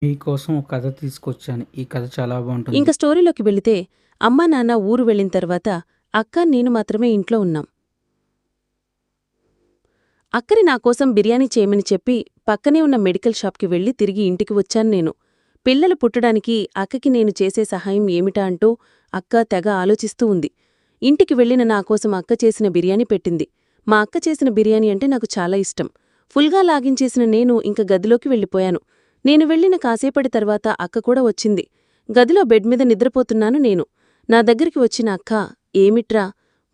మీకోసం ఒక కథ తీసుకొచ్చాను. ఈ కథ చాలా బావుంటుంది. ఇంక స్టోరీలోకి వెళితే అమ్మా నాన్న ఊరు వెళ్ళిన తర్వాత అక్క నేను మాత్రమే ఇంట్లో ఉన్నాం. అక్కని నాకోసం బిర్యానీ చేయమని చెప్పి పక్కనే ఉన్న మెడికల్ షాప్కి వెళ్లి తిరిగి ఇంటికి వచ్చాను నేను. పిల్లలు పుట్టడానికి అక్కకి నేను చేసే సహాయం ఏమిటా అంటూ అక్క తెగ ఆలోచిస్తూ ఉంది. ఇంటికి వెళ్లిన నాకోసం అక్క చేసిన బిర్యానీ పెట్టింది. మా అక్క చేసిన బిర్యానీ అంటే నాకు చాలా ఇష్టం. ఫుల్గా లాగించేసిన నేను ఇంక గదిలోకి వెళ్ళిపోయాను. నేను వెళ్లిన కాసేపటి తర్వాత అక్క కూడా వచ్చింది. గదిలో బెడ్ మీద నిద్రపోతున్నాను నేను. నా దగ్గరికి వచ్చిన అక్క, ఏమిట్రా,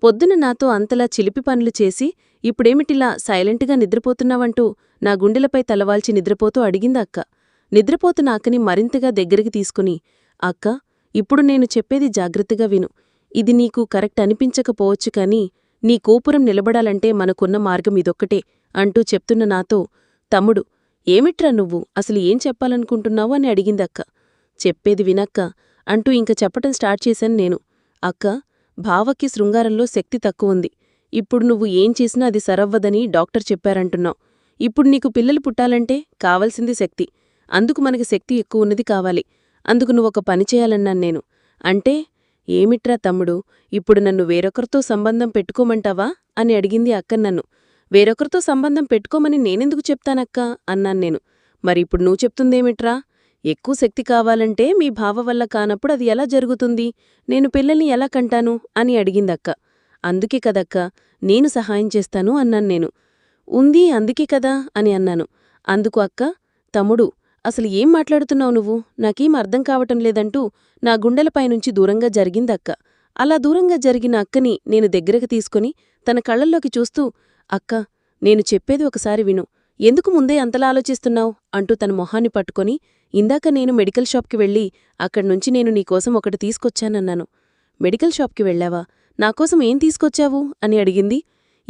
పొద్దున నాతో అంతలా చిలిపి పనులు చేసి ఇప్పుడేమిటిలా సైలెంటుగా నిద్రపోతున్నావంటూ నా గుండెలపై తలవాల్చి నిద్రపోతూ అడిగింది అక్క. నిద్రపోతున్న అక్కని మరింతగా దగ్గరికి తీసుకుని, అక్కా, ఇప్పుడు నేను చెప్పేది జాగ్రత్తగా విను. ఇది నీకు కరెక్ట్ అనిపించకపోవచ్చు కాని నీ కోపురం నిలబడాలంటే మనకున్న మార్గం ఇదొక్కటే అంటూ చెప్తున్న నాతో, తమ్ముడు, ఏమిట్రా నువ్వు అసలు ఏం చెప్పాలనుకుంటున్నావు అని అడిగిందక్క. చెప్పేది వినక్క అంటూ ఇంక చెప్పటం స్టార్ట్ చేశాను నేను. అక్క, భావకి శృంగారంలో శక్తి తక్కువుంది. ఇప్పుడు నువ్వు ఏం చేసినా అది సరవ్వదని డాక్టర్ చెప్పారంటున్నావు. ఇప్పుడు నీకు పిల్లలు పుట్టాలంటే కావలసింది శక్తి. అందుకు మనకి శక్తి ఎక్కువున్నది కావాలి. అందుకు నువ్వొక పని చేయాలన్నాను నేను. అంటే ఏమిట్రా తమ్ముడు, ఇప్పుడు నన్ను వేరొకరితో సంబంధం పెట్టుకోమంటావా అని అడిగింది అక్క నన్ను. వేరొకరితో సంబంధం పెట్టుకోమని నేనెందుకు చెప్తానక్కా అన్నాను నేను. మరిప్పుడు నువ్వు చెప్తుందేమిట్రా? ఎక్కువ శక్తి కావాలంటే మీ బావ వల్ల కానప్పుడు అది ఎలా జరుగుతుంది? నేను పిల్లల్ని ఎలా కంటాను అని అడిగిందక్క. అందుకే కదక్కా నేను సహాయం చేస్తాను అన్నాను నేను. ఉంది అందుకే కదా అని అన్నాను. అందుకు అక్క, తమ్ముడు, అసలు ఏం మాట్లాడుతున్నావు నువ్వు? నాకేం అర్థం కావటం లేదంటూ నా గుండెలపైనుంచి దూరంగా జరిగిందక్క. అలా దూరంగా జరిగిన అక్కని నేను దగ్గరకు తీసుకుని తన కళ్ళల్లోకి చూస్తూ, అక్కా, నేను చెప్పేది ఒకసారి విను. ఎందుకు ముందే అంతలా ఆలోచిస్తున్నావు అంటూ తన మొహాన్ని పట్టుకొని, ఇందాక నేను మెడికల్ షాప్కి వెళ్ళి అక్కడ్నుంచి నేను నీకోసం ఒకటి తీసుకొచ్చానన్నాను. మెడికల్ షాప్కి వెళ్ళావా? నాకోసం ఏం తీసుకొచ్చావు అని అడిగింది.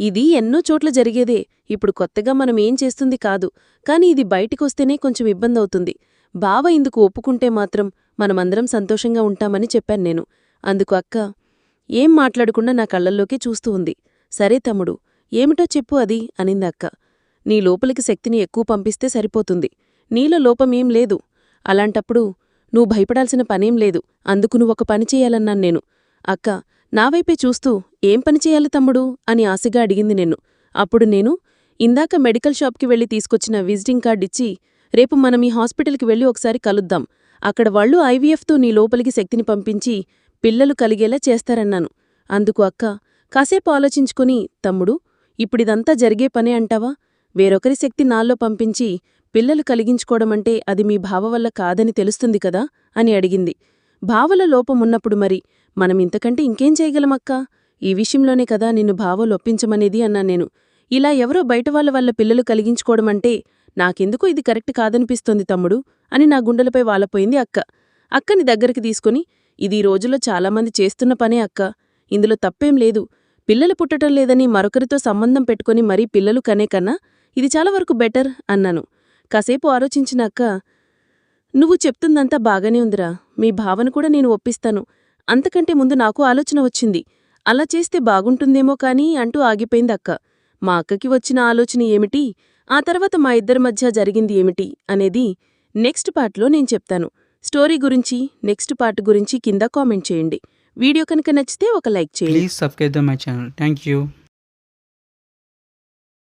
ఇది ఎన్నో చోట్ల జరిగేదే. ఇప్పుడు కొత్తగా మనం ఏం చేస్తుంది కాదు. కాని ఇది బయటికొస్తేనే కొంచెం ఇబ్బందవుతుంది. బావ ఇందుకు ఒప్పుకుంటే మాత్రం మనమందరం సంతోషంగా ఉంటామని చెప్పాను నేను. అందుకు అక్క ఏం మాట్లాడకుండా నా కళ్ళల్లోకే చూస్తూ ఉంది. సరే తమ్ముడు, ఏమిటో చెప్పు అది అనిందక్క. నీ లోపలికి శక్తిని ఎక్కువ పంపిస్తే సరిపోతుంది. నీలో లోపమేం లేదు. అలాంటప్పుడు నువ్వు భయపడాల్సిన పనేం లేదు. అందుకు నువ్వొక పని చేయాలన్నాను నేను. అక్క నావైపే చూస్తూ ఏం పని చేయాలి తమ్ముడు అని ఆశగా అడిగింది నేను. అప్పుడు నేను ఇందాక మెడికల్ షాప్కి వెళ్లి తీసుకొచ్చిన విజిటింగ్ కార్డిచ్చి, రేపు మనం ఈ హాస్పిటల్కి వెళ్ళి ఒకసారి కలుద్దాం. అక్కడ వాళ్ళు ఐవీఎఫ్తో నీ లోపలికి శక్తిని పంపించి పిల్లలు కలిగేలా చేస్తారన్నాను. అందుకు అక్క కాసేపు ఆలోచించుకుని, తమ్ముడు, ఇప్పుడిదంతా జరిగే పనే అంటావా? వేరొకరి శక్తి నాల్లో పంపించి పిల్లలు కలిగించుకోవడమంటే అది మీ బావ వల్ల కాదని తెలుస్తుంది కదా అని అడిగింది. బావల లోపమున్నప్పుడు మరి మనమింతకంటే ఇంకేం చేయగలమక్కా? ఈ విషయంలోనే కదా నిన్ను బావలొప్పించమనేది అన్నా నేను. ఇలా ఎవరో బయటవాళ్ల వల్ల పిల్లలు కలిగించుకోవడమంటే నాకెందుకో ఇది కరెక్ట్ కాదనిపిస్తోంది తమ్ముడు అని నా గుండెలపై వాలపోయింది అక్క. అక్కని దగ్గరికి తీసుకుని, ఇది ఈ రోజుల్లో చాలామంది చేస్తున్న పనే అక్క. ఇందులో తప్పేం లేదు. పిల్లలు పుట్టటం లేదని మరొకరితో సంబంధం పెట్టుకుని మరీ పిల్లలు కనే కన్నా ఇది చాలా వరకు బెటర్ అన్నాను. కాసేపు ఆలోచించిన అక్క, నువ్వు చెప్తుందంతా బాగానే ఉందిరా. మీ భావను కూడా నేను ఒప్పిస్తాను. అంతకంటే ముందు నాకు ఆలోచన వచ్చింది. అలా చేస్తే బాగుంటుందేమో కానీ అంటూ ఆగిపోయిందక్క. మా అక్కకి వచ్చిన ఆలోచన ఏమిటి, ఆ తర్వాత మా ఇద్దరి మధ్య జరిగింది ఏమిటి అనేది నెక్స్ట్ పార్ట్లో నేను చెప్తాను. స్టోరీ గురించి, నెక్స్ట్ పార్ట్ గురించి కింద కామెంట్ చేయండి. వీడియో కనుక నచ్చితే ఒక లైక్ చేయండి. Please subscribe my channel. Thank you.